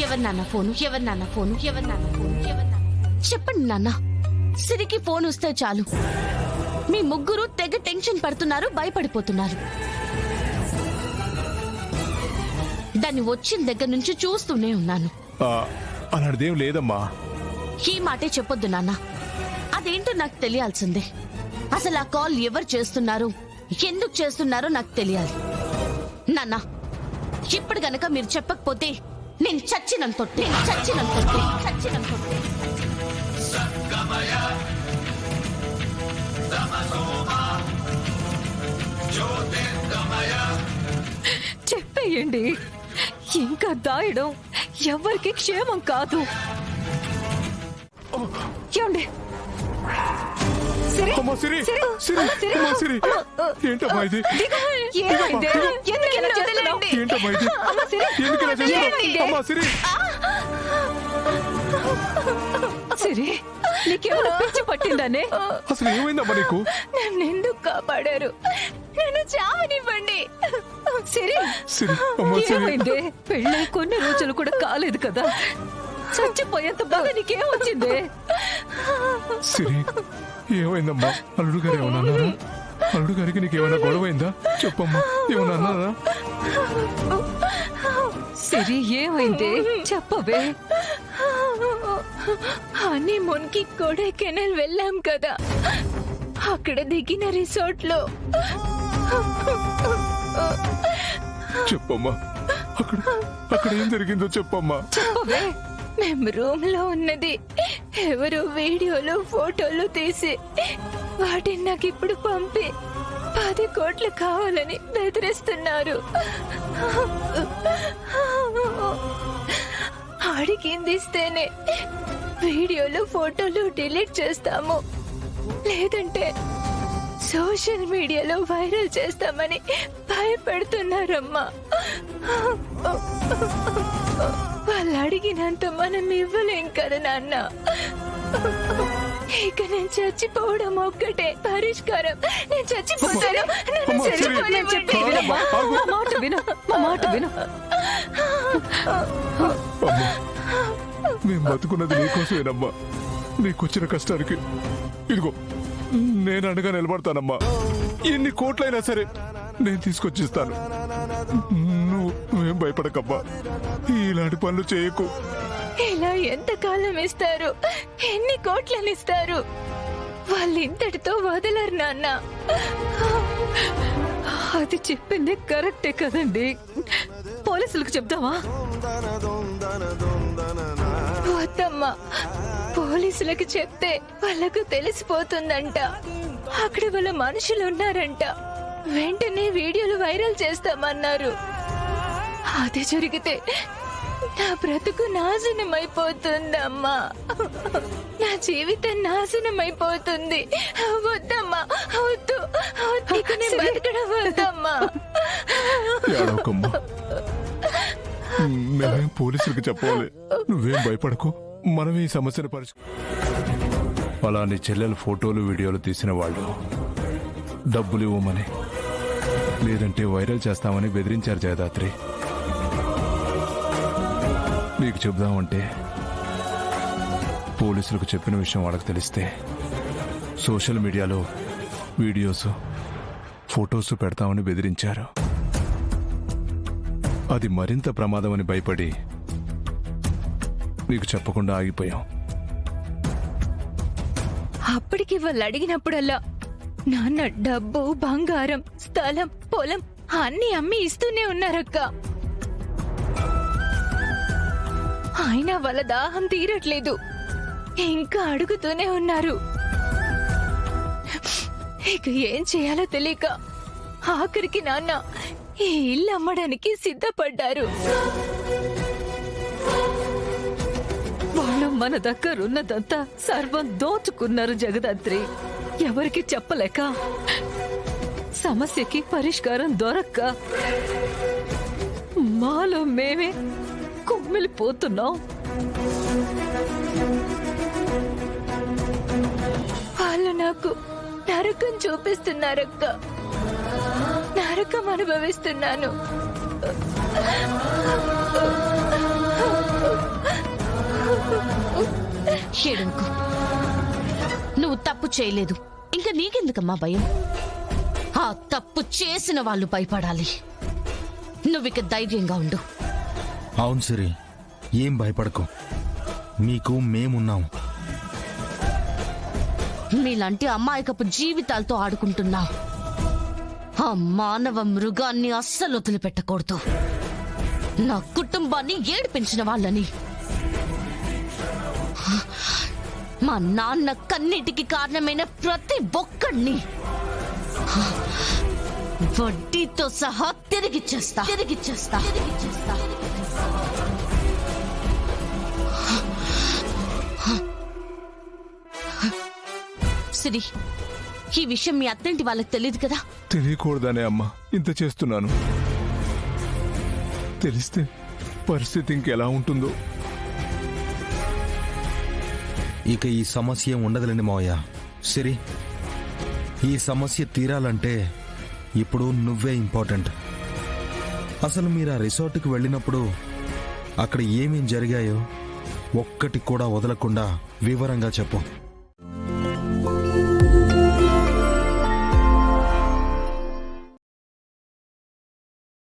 ఎవరు నాన్న ఫోను? చెప్పండి నాన్న. సిరికి ఫోన్ వస్తే చాలు మీ ముగ్గురు తెగ టెన్షన్ పడుతున్నారు, భయపడిపోతున్నారు. దాన్ని వచ్చిన దగ్గర నుంచి చూస్తూనే ఉన్నాను. అలాంటిదేం లేదమ్మా. ఈ మాటే చెప్పొద్దు నాన్న. అదేంటో నాకు తెలియాల్సిందే. అసలు ఆ కాల్ ఎవరు చేస్తున్నారు, ఎందుకు చేస్తున్నారో నాకు తెలియాలి నాన్న. ఇప్పుడు గనక మీరు చెప్పకపోతే నేను చచ్చినంతొట్టే. చెప్పేయండి. ఇంకా దాయడం ఎవరికి క్షేమం కాదు. ఏమండి? ఏంటమ్మా ఇది? సిరి, నీకేమైనా పిచ్చి పట్టిందానే? అసలు ఏమైందమ్మా నీకు? నన్ను ఎందుకు కాపాడారు? నన్ను చావనివ్వండి. సిరి, ఏమైంది? పెళ్ళై కొన్ని రోజులు కూడా కాలేదు కదా, చచ్చిపోయేంత బాధ నీకేమొచ్చింది? సిరి, ఏమైందమ్మా? అల్లుడు గారు ఏమన్నా అన్నారా? అల్లుడు గారికి నీకేమైనా గొడవైందా? చెప్పమ్మా, ఏమన్నా అన్నారా? సిరి, ఏమైంది? చెప్పవే. హనీమూన్‌కి కొడైకెనాల్ వెళ్ళాం కదా, అక్కడ దిగిన రిసార్ట్ లో. చెప్పమ్మా, అక్కడ ఏం జరిగిందో చెప్పమ్మా. చెప్పవే. మేము రూమ్ లో ఉన్నది ఎవరు వీడియోలు ఫోటోలు తీసి వాటిని నాకు ఇప్పుడు పంపి 10 కోట్లు కావాలని బెదిరిస్తున్నారు. అడిగిందిస్తేనే వీడియోలు ఫోటోలు డిలీట్ చేస్తాము, లేదంటే సోషల్ మీడియాలో వైరల్ చేస్తామని భయపెడుతున్నారమ్మా. వాళ్ళు అడిగినంత మనం ఇవ్వలేం కదా నాన్న. ఇక నేను చచ్చిపోవడం ఒక్కటే పరిష్కారం. నేను చచ్చిపోతాను. మాట విను. మేము బతుకున్నది నీకోసమేనమ్మా. నీకొచ్చిన కష్టానికి ఇదిగో నేను అండగా నిలబడతానమ్మా. ఎన్ని కోట్లైనా సరే నేను తీసుకొచ్చిస్తాను. నువ్వేం భయపడకమ్మా. ఇలాంటి పనులు చేయకు. ఇలా ఎంతకాలం ఇస్తారు? ఎన్ని కోట్లని ఇస్తారు? వాళ్ళు ఇంతటితో వదలరు నాన్న. అది చెప్పింది కరెక్టే కదండి. పోలీసులకు చెప్తావా? వద్దమ్మా, పోలీసులకు చెప్తే వాళ్ళకు తెలిసిపోతుందంట. అక్కడ వాళ్ళ మనుషులు ఉన్నారంట. వెంటనే వీడియోలు వైరల్ చేస్తామన్నారు. అది జరిగితే నా బ్రతుకు నాశనం అయిపోతుందమ్మా. నా జీవితం నాశనం అయిపోతుంది. వద్దమ్మా, వద్దు. బతకడం వద్దమ్మా. మేమేం పోలీసులకు చెప్పవాలి. నువ్వేం భయపడకు. మనమే ఈ సమస్యను అలా నీ చెల్లెలు ఫోటోలు వీడియోలు తీసిన వాళ్ళు డబ్బులు ఇవ్వమని, లేదంటే వైరల్ చేస్తామని బెదిరించారు జయదాత్రి. నీకు చెబుదామంటే పోలీసులకు చెప్పిన విషయం వాళ్ళకి తెలిస్తే సోషల్ మీడియాలో వీడియోస్ ఫొటోస్ పెడతామని బెదిరించారు. అది మరింత ప్రమాదమని భయపడి నీకు చెప్పకుండా ఆగిపోయాం. అప్పటికి వాళ్ళు అడిగినప్పుడల్లా నాన్న డబ్బు, బంగారం, స్థలం, పొలం అన్ని అమ్మి ఇస్తూనే ఉన్నారక్క. అయినా వాళ్ళ దాహం తీరట్లేదు, ఇంకా అడుగుతూనే ఉన్నారు. ఇక ఏం చేయాలో తెలియక ఆఖరికి నాన్న ఈ ఇల్లు అమ్మడానికి సిద్ధపడ్డారు. వాళ్ళు మన దగ్గర ఉన్నదంతా సర్వం దోచుకున్నారు జగదాత్రి. ఎవరికి చెప్పలేక, సమస్యకి పరిష్కారం దొరక్క మాలో మేమే కుమ్మిలిపోతున్నాం. వాళ్ళు నాకు నరకం చూపిస్తున్నారక్క. నరకం అనుభవిస్తున్నాను. ఏడుకో. నువ్వు తప్పు చేయలేదు, ఇంకా నీకెందుకమ్మా భయం? ఆ తప్పు చేసిన వాళ్ళు భయపడాలి. నువ్విక ధైర్యంగా ఉండు. అవును సిరి, ఏం భయపడకు, మీకు మేమున్నాం. మీలాంటి అమాయకపు జీవితాలతో ఆడుకుంటున్నావు. ఆ మానవ మృగాన్ని అస్సలు వదిలిపెట్టకూడదు. నా కుటుంబాన్ని ఏడిపించిన వాళ్ళని, మా నాన్న కన్నిటికి కారణమైన ప్రతి ఒక్కడిని వడ్డీతో సహా తిరిగిచ్చేస్తా. సిరి, ఈ విషయం మీ అత్తంటి వాళ్ళకి తెలియదు కదా? తెలియకూడదనే అమ్మా ఇంత చేస్తున్నాను. తెలిస్తే పరిస్థితి ఇంకెలా ఉంటుందో. ఇక ఈ సమస్య ఉండదులేండి మావయ్య. సిరి, ఈ సమస్య తీరాలంటే ఇప్పుడు నువ్వే ఇంపార్టెంట్. అసలు మీరు ఆ రిసార్ట్కి వెళ్ళినప్పుడు అక్కడ ఏమేం జరిగాయో ఒక్కటి కూడా వదలకుండా వివరంగా చెప్పు.